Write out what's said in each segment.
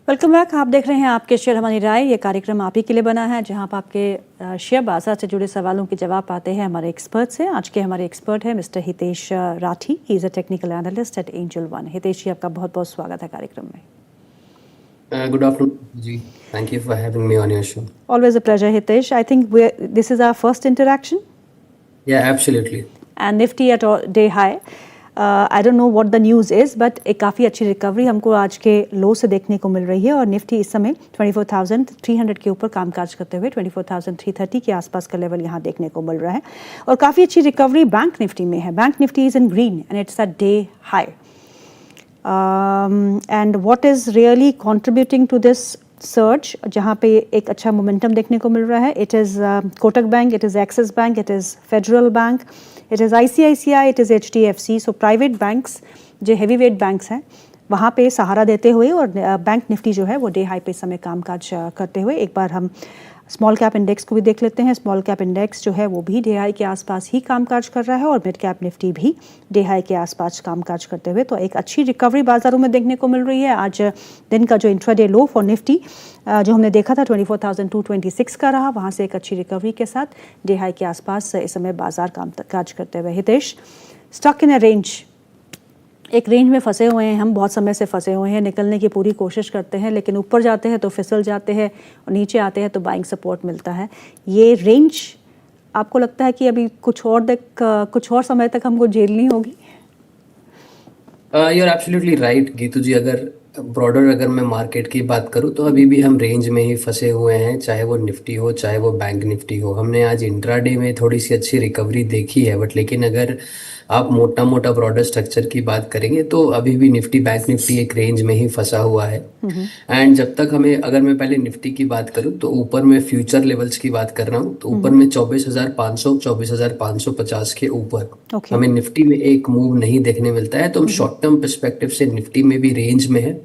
Welcome back. आप देख रहे हैं आपके शेयर हमारी राय। ये कार्यक्रम आप ही के लिए बना है जहां आप आपके शेयर बाजार से जुड़े सवालों के जवाब पाते हैं हमारे एक्सपर्ट से। आज के हमारे एक्सपर्ट हैं mister Hitesh Rathi. He is a technical analyst at Angel One. Hitesh ji, आपका बहुत बहुत स्वागत है कार्यक्रम में। Good afternoon ji, thank you for having me on your show. Always a pleasure Hitesh. I think this is our first interaction. Yeah absolutely. And Nifty at day high. I don't know what the news is, but एक काफ़ी अच्छी recovery हमको आज के लो से देखने को मिल रही है और निफ्टी इस समय 24,300 के ऊपर कामकाज करते हुए 24,330 के आसपास का लेवल यहाँ देखने को मिल रहा है। और काफ़ी अच्छी रिकवरी बैंक निफ्टी में है। Bank Nifty is in green and it's a day high. And what is really contributing to this search, जहाँ पे एक अच्छा मोमेंटम देखने को मिल रहा है, it is Kotak bank, it is axis bank, it is federal bank, it is ICICI, it is HDFC। So private banks जो heavy weight banks हैं वहाँ पे सहारा देते हुए और बैंक निफ्टी जो है वो डे हाई पे समय कामकाज करते हुए। एक बार हम स्मॉल कैप इंडेक्स को भी देख लेते हैं। स्मॉल कैप इंडेक्स जो है वो भी डे हाई के आसपास ही कामकाज कर रहा है और मिड कैप निफ्टी भी डे हाई के आसपास कामकाज करते हुए। तो एक अच्छी रिकवरी बाजारों में देखने को मिल रही है। आज दिन का जो इंट्राडे लो फॉर निफ्टी जो हमने देखा था 24,226 का रहा, वहाँ से एक अच्छी रिकवरी के साथ डे हाई के आसपास इस समय बाजार कामकाज करते हुए। Hitesh, stock in a range, एक रेंज में फंसे हुए हैं हम, बहुत समय से फंसे हुए हैं, निकलने की पूरी कोशिश करते हैं लेकिन ऊपर जाते हैं तो फिसल जाते हैं और नीचे आते हैं तो बाइंग सपोर्ट मिलता है। ये रेंज आपको लगता है कि अभी कुछ और समय तक हमको झेलनी होगी? You are absolutely right Geetu ji. अगर मैं मार्केट की बात करूं तो अभी भी हम रेंज में ही फंसे हुए हैं, चाहे वो निफ्टी हो चाहे वो बैंक निफ्टी हो। हमने आज इंट्राडे में थोड़ी सी अच्छी रिकवरी देखी है, बट लेकिन अगर आप मोटा मोटा ब्रॉडर स्ट्रक्चर की बात करेंगे तो अभी भी निफ्टी बैंक निफ्टी एक रेंज में ही फंसा हुआ है। एंड जब तक अगर मैं पहले निफ्टी की बात करूं तो ऊपर में फ्यूचर लेवल्स की बात कर रहा हूं तो ऊपर में 24,500 24,550 के ऊपर हमें निफ्टी में एक मूव नहीं देखने मिलता है। तो हम शॉर्ट टर्म पर्सपेक्टिव से निफ्टी में भी रेंज में है।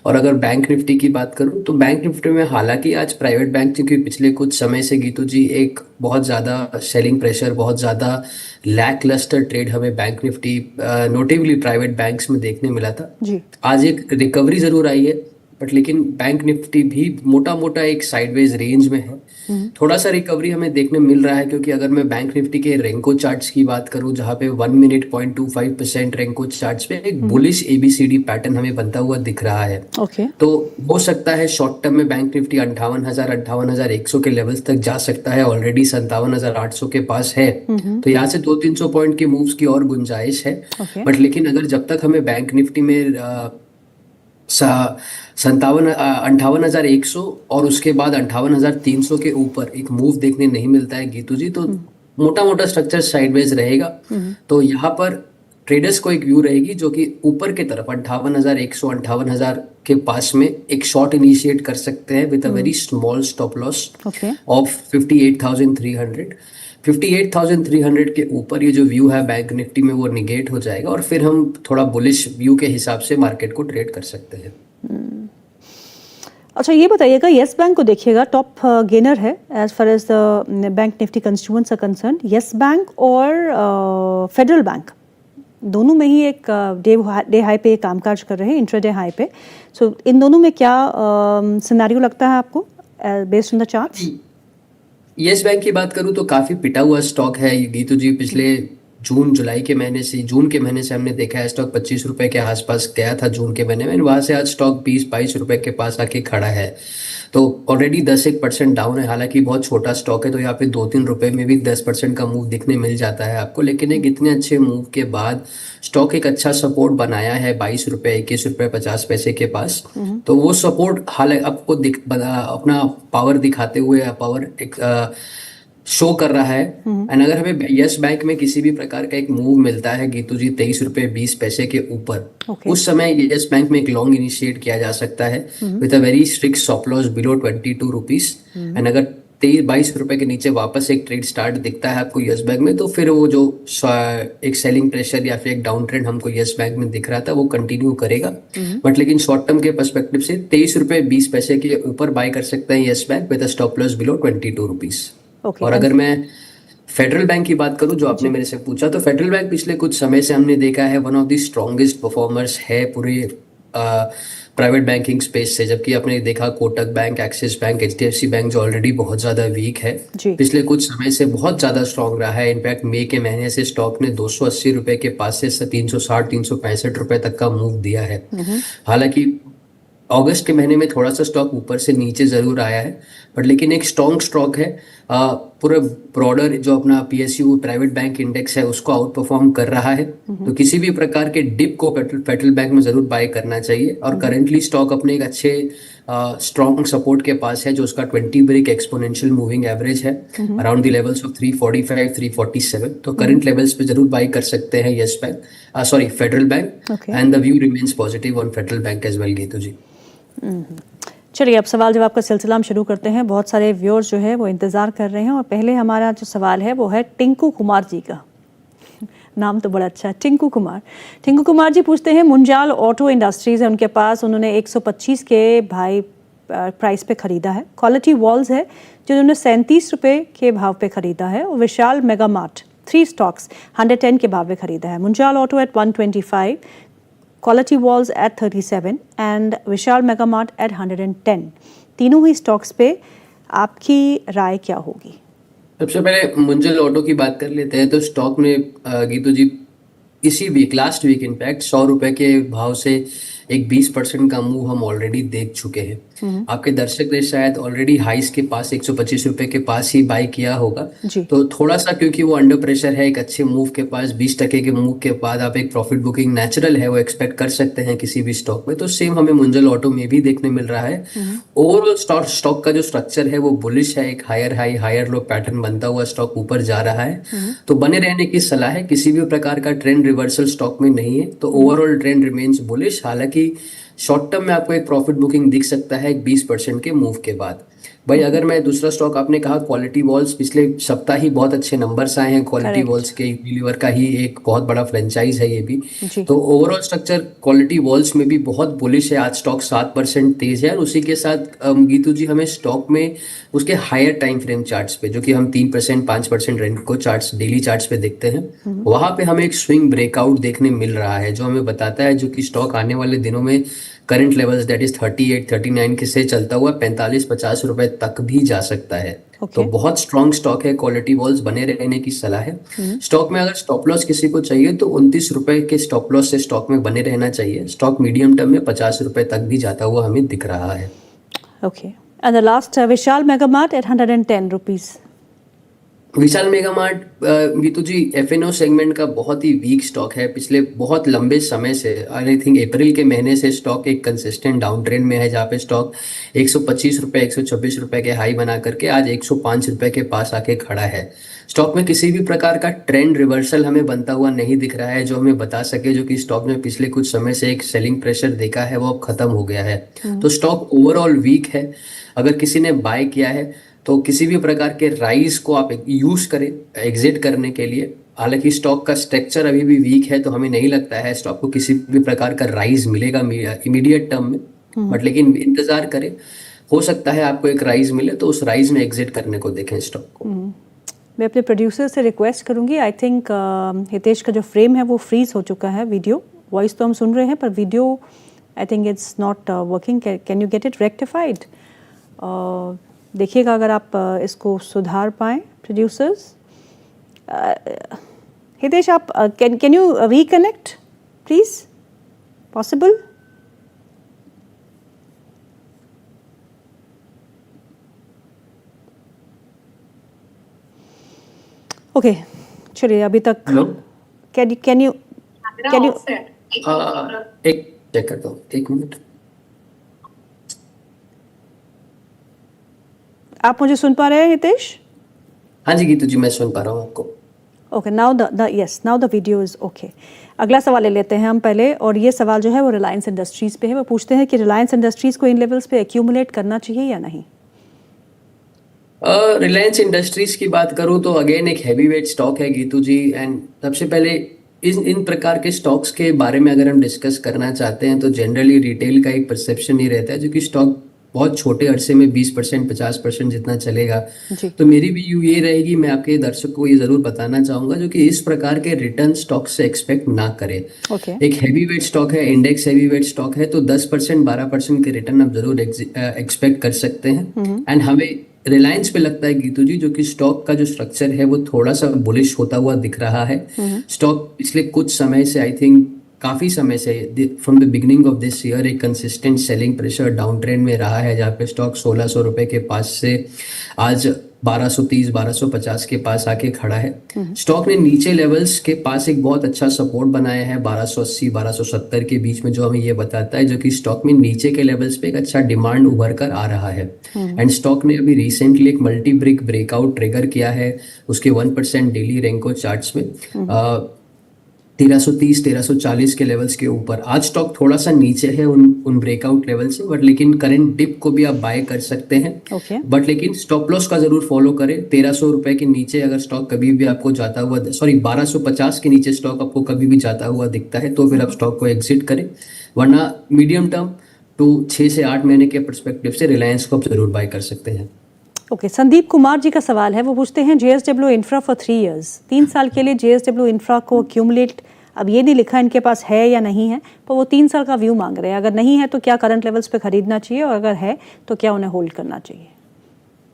और अगर बैंक निफ्टी की बात करूं तो बैंक निफ्टी में हालांकि आज प्राइवेट बैंक, क्योंकि पिछले कुछ समय से गीतू जी एक बहुत ज्यादा सेलिंग प्रेशर, बहुत ज्यादा लैक लस्टर ट्रेड हमें bank Nifty notably private banks में देखने मिला था जी। आज एक रिकवरी जरूर आई है, बट लेकिन बैंक निफ्टी भी मोटा मोटा एक साइडवेज रेंज में है। थोड़ा सा रिकवरी हमें देखने मिल रहा है, क्योंकि अगर मैं बैंक निफ्टी के रेंको चार्ट्स की बात करूं जहां पे 1 मिनट 0.25% रेंको चार्ट्स पे एक बुलिश ABCD पैटर्न हमें बनता हुआ दिख रहा है। तो हो सकता है शॉर्ट टर्म में बैंक निफ्टी 58,100 के लेवल्स तक जा सकता है। ऑलरेडी 57,800 के पास है, तो यहाँ से 200-300 पॉइंट की मूव्स की और गुंजाइश है। बट लेकिन अगर जब तक हमें बैंक निफ्टी में 58,100 और उसके बाद 58,300 के ऊपर एक मूव देखने नहीं मिलता है गीतू जी, तो मोटा मोटा स्ट्रक्चर साइडवेज रहेगा। तो यहाँ पर ट्रेडर्स को एक व्यू रहेगी जो कि ऊपर की तरफ 58,100 58,000 के पास में एक शॉर्ट इनिशिएट कर सकते हैं with a very small stop loss of 58,300। 58,300 के ऊपर ये जो व्यू है बैंक निफ्टी में वो निगेट हो जाएगा और फिर हम थोड़ा बुलिश व्यू के हिसाब से मार्केट को ट्रेड कर सकते हैं। अच्छा, ये बताइएगा, येस बैंक को देखिएगा, टॉप गेनर है as far as the bank Nifty constituents are concern. Yes Bank और फेडरल बैंक दोनों में ही एक डे हाई पे कामकाज कर रहे हैं, इंट्राडे हाई पे। सो इन दोनों में क्या सिनेरियो लगता है आपको based on the charts? Yes bank की बात करूं तो काफी पिटा हुआ स्टॉक है गीतू जी। पिछले जून के महीने से हमने देखा है स्टॉक 25 रुपए के आसपास गया था जून के महीने में। वहां से आज स्टॉक 20-22 रुपए के पास आके खड़ा है, तो ऑलरेडी 10-1% डाउन है। हालांकि बहुत छोटा स्टॉक है तो यहाँ पे 2-3 रुपए में भी 10% का मूव दिखने मिल जाता है आपको, लेकिन एक इतने अच्छे मूव के बाद स्टॉक एक अच्छा सपोर्ट बनाया है 22 रुपए 21 रुपए 50 पैसे के पास। तो वो सपोर्ट हालांकि आपको अपना पावर दिखाते हुए पावर एक शो कर रहा है। एंड अगर हमें यस बैंक में किसी भी प्रकार का एक मूव मिलता है गीतू जी 23 रुपए 20 पैसे के ऊपर, उस समय यस बैंक में एक लॉन्ग इनिशिएट किया जा सकता है with a very strict stop loss below 22 rupees. And अगर 23-22 रुपए के नीचे वापस एक ट्रेड स्टार्ट दिखता है आपको यस बैंक में, तो फिर वो जो एक सेलिंग प्रेशर या फिर एक डाउन ट्रेंड हमको यस बैंक में दिख रहा था वो कंटिन्यू करेगा। बट लेकिन शॉर्ट टर्म के पर्सपेक्टिव से 23 रुपए 20 पैसे के ऊपर बाय कर सकते हैं Yes bank with a stop loss below 22 rupees. और अगर मैं फेडरल बैंक की बात करूं जो आपने मेरे से पूछा, तो फेडरल बैंक पिछले कुछ समय से हमने देखा है one of the strongest performers है पूरे प्राइवेट बैंकिंग स्पेस से, जबकि आपने देखा Kotak bank, axis bank, HDFC bank जो ऑलरेडी बहुत ज़्यादा वीक है, जी। पिछले कुछ समय से बहुत ज़्यादा स्ट्रांग रहा है। इनफैक्ट मई के महीने से स्टॉक ने 280 रुपए के पास से 360 365 रुपए तक का मूव दिया है। हालांकि अगस्त के महीने में थोड़ा सा स्टॉक ऊपर से नीचे जरूर आया है, बट लेकिन एक स्ट्रॉन्ग स्टॉक है। पूरा ब्रॉडर जो अपना पीएसयू प्राइवेट बैंक इंडेक्स है उसको आउट परफॉर्म कर रहा है। तो किसी भी प्रकार के डिप को फेडरल बैंक में जरूर बाय करना चाहिए। और करेंटली स्टॉक अपने एक अच्छे स्ट्रॉन्ग सपोर्ट के पास है, जो उसका 20 ब्रेक एक्सपोनेंशियल मूविंग एवरेज है अराउंड द लेवल्स ऑफ 345 347। तो करंट लेवल्स पे जरूर बाय कर सकते हैं Yes Bank, sorry Federal Bank. Okay. And the view remains positive on Federal Bank as well Geetu ji. चलिए अब सवाल जवाब का सिलसिला हम शुरू करते हैं। बहुत सारे व्यूअर्स जो है वो इंतज़ार कर रहे हैं और पहले हमारा जो सवाल है वो है टिंकू कुमार जी का। नाम तो बड़ा अच्छा है, टिंकू कुमार। टिंकू कुमार जी पूछते हैं मुंजाल ऑटो इंडस्ट्रीज़ है उनके पास, उन्होंने 125 के भाई प्राइस पे ख़रीदा है। क्वालिटी वॉल्स है जो उन्होंने 37 रुपये के भाव पे ख़रीदा है। और विशाल मेगा मार्ट 3 स्टॉक्स 110 के भाव पे ख़रीदा है। Munjal auto at 125, Quality Walls at 37 and Vishal Mega Mart at 110। तीनों ही स्टॉक्स पे आपकी राय क्या होगी? सबसे पहले मुंजल ऑटो की बात कर लेते हैं। तो स्टॉक में गीतू जी इसी वीक, लास्ट वीक इनफैक्ट 100 रुपए के भाव से एक 20% का मूव हम ऑलरेडी देख चुके हैं। आपके दर्शक ने शायद ऑलरेडी हाइस के पास 125 रुपए के पास ही बाय किया होगा। जी। तो थोड़ा सा क्योंकि वो अंडर प्रेशर है, एक अच्छे मूव के पास 20% के मूव के बाद आप एक प्रॉफिट बुकिंग नेचुरल है वो एक्सपेक्ट कर सकते हैं किसी भी स्टॉक में। तो सेम हमें मुंजल ऑटो में भी देखने मिल रहा है। ओवरऑल स्टॉक का जो स्ट्रक्चर है वो बुलिश है, एक higher high higher low pattern बनता हुआ स्टॉक ऊपर जा रहा है। तो बने रहने की सलाह है, किसी भी प्रकार का ट्रेंड रिवर्सल स्टॉक में नहीं है। तो ओवरऑल ट्रेंड रिमेन्स बुलिश। हालांकि शॉर्ट टर्म में आपको एक प्रॉफिट बुकिंग दिख सकता है एक 20% के मूव के बाद। भाई अगर मैं दूसरा स्टॉक, आपने कहा क्वालिटी वॉल्स, पिछले सप्ताह ही बहुत अच्छे नंबर्स आए हैं क्वालिटी Correct. वॉल्स के। यूनिलीवर का ही एक बहुत बड़ा फ्रेंचाइज है ये भी। जी। तो ओवरऑल स्ट्रक्चर क्वालिटी वॉल्स में भी बहुत बुलिश है। आज स्टॉक 7% तेज है। और उसी के साथ गीतू जी हमें स्टॉक में उसके हायर टाइम फ्रेम चार्ट्स पे, जो कि हम 3% 5% रेंट को चार्ट्स डेली चार्ट्स पे देखते हैं, वहां पे हमें एक स्विंग ब्रेकआउट देखने मिल रहा है, जो हमें बताता है जो कि स्टॉक आने वाले दिनों में करंट लेवल्स दैट इज 38 39 के से चलता हुआ 45-50 रुपए तक भी जा सकता है। तो बहुत स्ट्रॉन्ग स्टॉक है। क्वालिटी वॉल्स बने रहने की सलाह है। स्टॉक में अगर स्टॉप लॉस किसी को चाहिए तो 29 रुपए के स्टॉप लॉस से स्टॉक में बने रहना चाहिए। स्टॉक मीडियम टर्म में 50 रुपए तक भी जाता हुआ हमें दिख रहा है। Okay, and the last Vishal Mega Mart at 110 rupees. Vishal Mega Mart Geetu ji FNO segment का बहुत ही वीक स्टॉक है। पिछले बहुत लंबे समय से, आई थिंक अप्रैल के महीने से स्टॉक एक कंसिस्टेंट डाउन ट्रेंड में है, जहाँ पे स्टॉक 125 रुपए 126 रुपए के हाई बना करके आज 105 रुपए के पास आके खड़ा है। स्टॉक में किसी भी प्रकार का ट्रेंड रिवर्सल हमें बनता हुआ नहीं दिख रहा है, जो हमें बता सके जो कि स्टॉक में पिछले कुछ समय से एक सेलिंग प्रेशर देखा है वो अब खत्म हो गया है। तो स्टॉक ओवरऑल वीक है। अगर किसी ने बाय किया है तो किसी भी प्रकार के राइज को आप यूज करें एग्जिट करने के लिए। हालांकि स्टॉक का स्ट्रक्चर अभी भी वीक है, तो हमें नहीं लगता है स्टॉक को किसी भी प्रकार का राइज मिलेगा इमीडिएट टर्म में। बट लेकिन इंतजार करें, हो सकता है आपको एक राइज मिले तो उस राइज में एग्जिट करने को देखें स्टॉक को। मैं अपने प्रोड्यूसर से रिक्वेस्ट करूंगी, आई थिंक हितेश का जो फ्रेम है वो फ्रीज हो चुका है। वीडियो वॉइस तो हम सुन रहे हैं पर video I think it's not working. Can you get it rectified? देखिएगा अगर आप इसको सुधार पाएँ प्रोड्यूसर्स। हितेश आप can you reconnect please, possible? Okay, चलिए अभी तक हेलो, कैन यू एक चेक करता हूँ, एक मिनट। आप मुझे सुन पा रहे हैं हितेश? हाँ जी गीतू जी, मैं सुन पा रहा हूँ आपको। Okay, now the video is okay. अगला सवाल ले लेते हैं हम पहले, और ये सवाल जो है वो रिलायंस इंडस्ट्रीज पे है। वो पूछते हैं कि रिलायंस इंडस्ट्रीज को इन लेवल्स पे एक्यूमुलेट करना चाहिए या नहीं? रिलायंस इंडस्ट्रीज की बात करूं तो अगेन एक हैवी वेट स्टॉक है गीतू जी। एंड सबसे पहले इन प्रकार के स्टॉक्स के बारे में अगर हम डिस्कस करना चाहते हैं तो जनरली रिटेल का एक परसेप्शन ही रहता है, जो कि स्टॉक बहुत छोटे अरसे में 20% 50% जितना चलेगा। जी। तो मेरी भी व्यू ये रहेगी, मैं आपके दर्शक को ये जरूर बताना चाहूंगा जो कि इस प्रकार के रिटर्न स्टॉक से एक्सपेक्ट ना करें। ओके। एक हैवी वेट स्टॉक है, इंडेक्स हैवी वेट स्टॉक है, तो 10% 12% के रिटर्न आप जरूर एक्सपेक्ट कर सकते हैं। एंड हमें रिलायंस पे लगता है गीतू जी, जो कि स्टॉक का जो स्ट्रक्चर है वो थोड़ा सा बुलिश होता हुआ दिख रहा है। स्टॉक पिछले कुछ समय से, आई थिंक काफी समय से, from the beginning of this year एक consistent selling pressure down trend में रहा है, जहाँ पे स्टॉक 1600 रुपए के पास से आज 1230 1250 के पास आके खड़ा है। स्टॉक ने नीचे लेवल्स के पास एक बहुत अच्छा सपोर्ट बनाया है 1280 1270 के बीच में, जो हमें ये बताता है जो कि स्टॉक में नीचे के लेवल्स पे एक अच्छा डिमांड उभर कर आ रहा है। एंड स्टॉक ने अभी रिसेंटली एक मल्टी ब्रिक ब्रेकआउट ट्रिगर किया है उसके 1% डेली रेंको चार्ट्स में 1330 1340 के लेवल्स के ऊपर। आज स्टॉक थोड़ा सा नीचे है उन ब्रेकआउट लेवल से, बट लेकिन करंट डिप को भी आप बाय कर सकते हैं। ओके। बट लेकिन स्टॉप लॉस का जरूर फॉलो करें। 1300 रुपए के नीचे अगर स्टॉक कभी भी आपको जाता हुआ, सॉरी 1250 के नीचे स्टॉक आपको कभी भी जाता हुआ दिखता है तो फिर आप स्टॉक को एग्जिट करें, वरना मीडियम टर्म टू 6 से 8 महीने के परस्पेक्टिव से रिलायंस को आप जरूर बाय कर सकते हैं। ओके। संदीप कुमार जी का सवाल है, वो पूछते हैं JSW इंफ्रा फॉर 3 इयर्स, 3 साल के लिए JSW इंफ्रा को एक्यूमुलेट, अब ये नहीं लिखा इनके पास है या नहीं है, पर वो 3 साल का व्यू मांग रहे हैं। अगर नहीं है तो क्या करंट लेवल्स पे खरीदना चाहिए, और अगर है तो क्या उन्हें होल्ड करना चाहिए?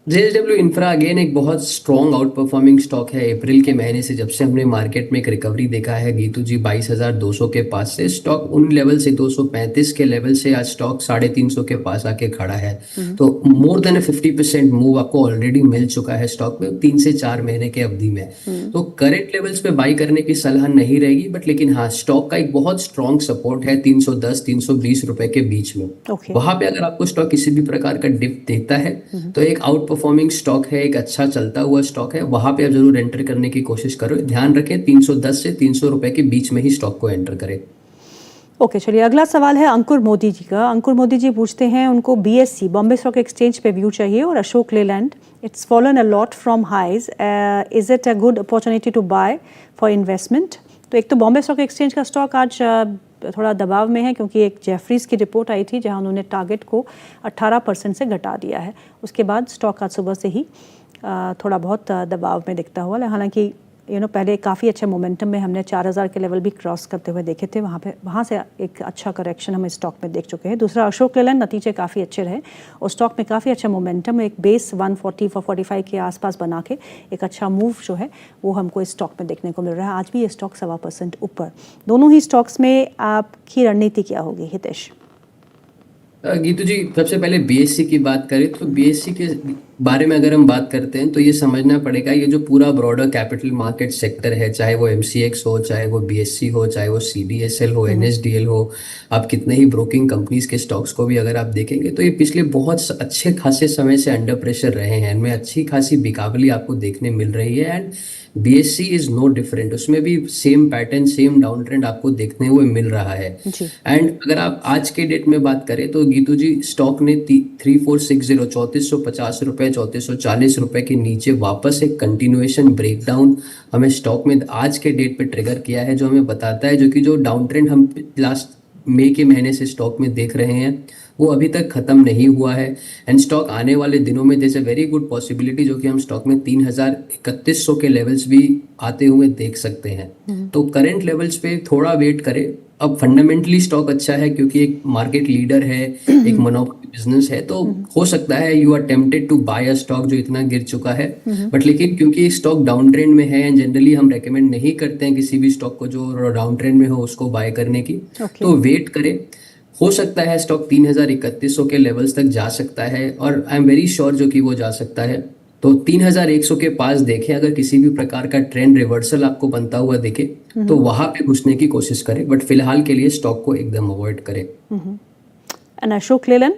JSW इंफ्रा अगेन एक बहुत स्ट्रॉन्ग आउट परफॉर्मिंग स्टॉक है। अप्रैल के महीने से जब से हमने मार्केट में एक रिकवरी देखा है गीतू जी, 22,200 के पास से स्टॉक उन लेवल से 235 के लेवल से आज स्टॉक 350 के पास आके खड़ा है। तो मोर देन 50% मूव आपको ऑलरेडी मिल चुका है स्टॉक में 3 से 4 महीने के अवधि में। तो करंट लेवल्स पे बाई करने की सलाह नहीं रहेगी, बट लेकिन हाँ, स्टॉक का एक बहुत स्ट्रॉन्ग सपोर्ट है 310 320 रुपए के बीच में। वहां पे अगर आपको स्टॉक किसी भी प्रकार का डिप देता है तो एक आउट परफॉर्मिंग स्टॉक है, एक अच्छा चलता हुआ स्टॉक है, वहां पे आप जरूर एंटर करने की कोशिश करो। ध्यान रखें 310 से 300 रुपए के बीच में ही स्टॉक को एंटर करें। ओके, चलिए अगला सवाल है अंकुर मोदी जी का। अंकुर मोदी जी पूछते हैं, उनको BSE बॉम्बे स्टॉक एक्सचेंज पे व्यू चाहिए और Ashok Leyland, it's fallen a lot from highs, is it a good opportunity to buy for investment? तो एक तो बॉम्बे स्टॉक एक्सचेंज का स्टॉक आज थोड़ा दबाव में है, क्योंकि एक जेफरीज की रिपोर्ट आई थी जहां उन्होंने टारगेट को 18% से घटा दिया है। उसके बाद स्टॉक आज सुबह से ही थोड़ा बहुत दबाव में दिखता हुआ, हालांकि पहले काफ़ी अच्छे मोमेंटम में हमने 4000 के लेवल भी क्रॉस करते हुए देखे थे, वहाँ से एक अच्छा करेक्शन हम स्टॉक में देख चुके हैं। दूसरा अशोक लेलैंड, नतीजे काफ़ी अच्छे रहे और स्टॉक में काफ़ी अच्छा मोमेंटम, एक बेस 140-145 के आसपास बना के एक अच्छा मूव जो है वो हमको इस स्टॉक में देखने को मिल रहा है। आज भी ये स्टॉक 1.25% ऊपर। दोनों ही स्टॉक्स में आपकी रणनीति क्या होगी हितेश? गीतू जी, सबसे पहले BSE की बात करें तो BSE के बारे में अगर हम बात करते हैं तो ये समझना पड़ेगा, ये जो पूरा ब्रॉडर कैपिटल मार्केट सेक्टर है, चाहे वो MCX हो, चाहे वो BSE हो, चाहे वो CDSL हो, NSDL हो, आप कितने ही ब्रोकिंग कंपनीज के स्टॉक्स को भी अगर आप देखेंगे तो ये पिछले बहुत अच्छे खासे समय से अंडर प्रेशर रहे हैं। इनमें अच्छी खासी बिकावली आपको देखने मिल रही है and BSE is no different, उसमें भी same pattern, same down trend आपको देखने हुए मिल रहा है। एंड अगर आप आज के डेट में बात करें तो गीतू जी, स्टॉक ने 3460 3450 रुपए 3440 रुपए के नीचे वापस एक कंटिन्यूएशन ब्रेकडाउन हमें स्टॉक में आज के डेट पे ट्रिगर किया है, जो हमें बताता है जो डाउन ट्रेंड हम लास्ट मई के महीने से स्टॉक में देख रहे हैं वो अभी तक खत्म नहीं हुआ है। एंड स्टॉक आने वाले दिनों में जैसे वेरी गुड पॉसिबिलिटी जो कि हम स्टॉक में 3100 के लेवल्स भी आते हुए देख सकते हैं। तो करंट लेवल्स पे थोड़ा वेट करें। अब फंडामेंटली स्टॉक अच्छा है क्योंकि एक मार्केट लीडर है, एक मोनोपोली बिजनेस है, तो हो सकता है you are tempted to buy a stock जो इतना गिर चुका है। बट लेकिन क्योंकि स्टॉक डाउन ट्रेंड में है एंड जनरली हम रेकमेंड नहीं करते हैं किसी भी स्टॉक को जो डाउन ट्रेंड में हो उसको बाय करने की, तो वेट करें। हो सकता है स्टॉक 3100 के लेवल्स तक जा सकता है और आई एम वेरी श्योर जो कि वो जा सकता है। तो 3100 के पास देखें, अगर किसी भी प्रकार का ट्रेंड रिवर्सल आपको बनता हुआ दिखे तो वहां पे घुसने की कोशिश करें, बट फिलहाल के लिए स्टॉक को एकदम अवॉइड करें। एंड अशोक लेलैंड,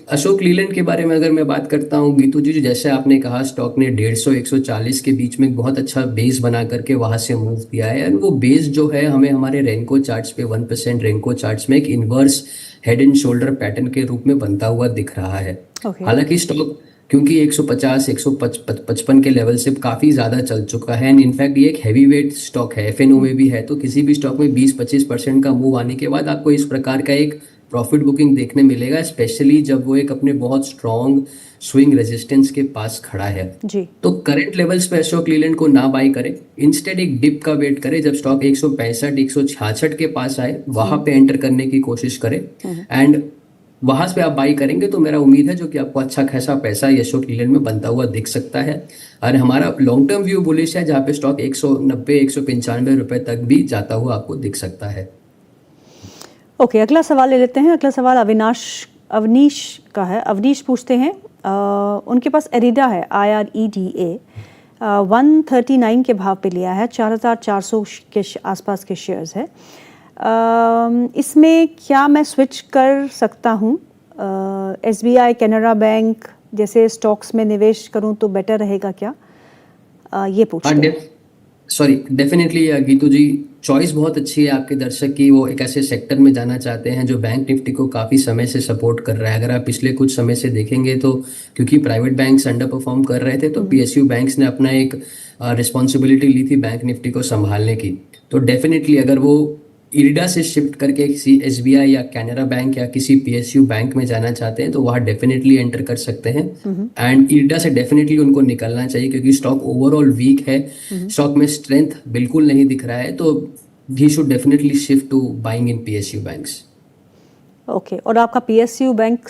अशोक लीलैंड के बारे में अगर मैं बात करता हूँ गीतू जी, जैसे आपने कहा स्टॉक ने 150-140 के बीच में बहुत अच्छा बेस बना करके वहां से मूव किया है एंड वो बेस जो है हमें हमारे रेंको चार्ट्स पे 1% रेंको चार्ट्स में एक inverse head and shoulder pattern के रूप में बनता हुआ दिख रहा है। हालांकि स्टॉक क्योंकि 150-155 के लेवल से काफी ज्यादा चल चुका है एंड इनफैक्ट ये एक हैवी वेट स्टॉक है, FNO में भी है, तो किसी भी स्टॉक में 20-25% का मूव आने के बाद आपको इस प्रकार का एक प्रॉफिट बुकिंग देखने मिलेगा, स्पेशली जब वो एक अपने बहुत स्ट्रॉन्ग स्विंग रेजिस्टेंस के पास खड़ा है। जी। तो करंट लेवल्स पे अशोक लीलैंड को ना बाई करें, इंस्टेड एक डिप का वेट करें। जब स्टॉक 165 166 के पास आए वहां पे एंटर करने की कोशिश करें, एंड वहां से आप बाई करेंगे तो मेरा उम्मीद है जो कि आपको अच्छा खासा पैसा ये अशोक लीलैंड में बनता हुआ दिख सकता है। और हमारा लॉन्ग टर्म व्यू बुलिश है, जहाँ पे स्टॉक 190 195 रुपए तक भी जाता हुआ आपको दिख सकता है। ओके, अगला सवाल ले लेते हैं। अगला सवाल अवनीश का है। अवनीश पूछते हैं, उनके पास एरिडा है, IREDA, 139 के भाव पे लिया है, 4400 के आसपास के शेयर्स है। इसमें क्या मैं स्विच कर सकता हूँ? SBI, कैनरा बैंक जैसे स्टॉक्स में निवेश करूँ तो बेटर रहेगा क्या? ये पूछते हैं। डेफिनेटली गीतू जी, चॉइस बहुत अच्छी है आपके दर्शक की। वो एक ऐसे सेक्टर में जाना चाहते हैं जो बैंक निफ्टी को काफ़ी समय से सपोर्ट कर रहा है। अगर आप पिछले कुछ समय से देखेंगे तो क्योंकि प्राइवेट बैंक्स अंडर परफॉर्म कर रहे थे तो PSU बैंक्स ने अपना एक रिस्पॉन्सिबिलिटी ली थी बैंक निफ्टी को संभालने की। तो डेफिनेटली अगर वो इरिडा से शिफ्ट करके किसी SBI या कैनरा बैंक या किसी PSU बैंक में जाना चाहते हैं तो वहाँ डेफिनेटली एंटर कर सकते हैं। एंड इरिडा से डेफिनेटली उनको निकलना चाहिए क्योंकि स्टॉक ओवरऑल वीक है, स्टॉक में स्ट्रेंथ बिल्कुल नहीं दिख रहा है। तो he should definitely shift to buying in PSU banks. Okay, और आपका PSU बैंक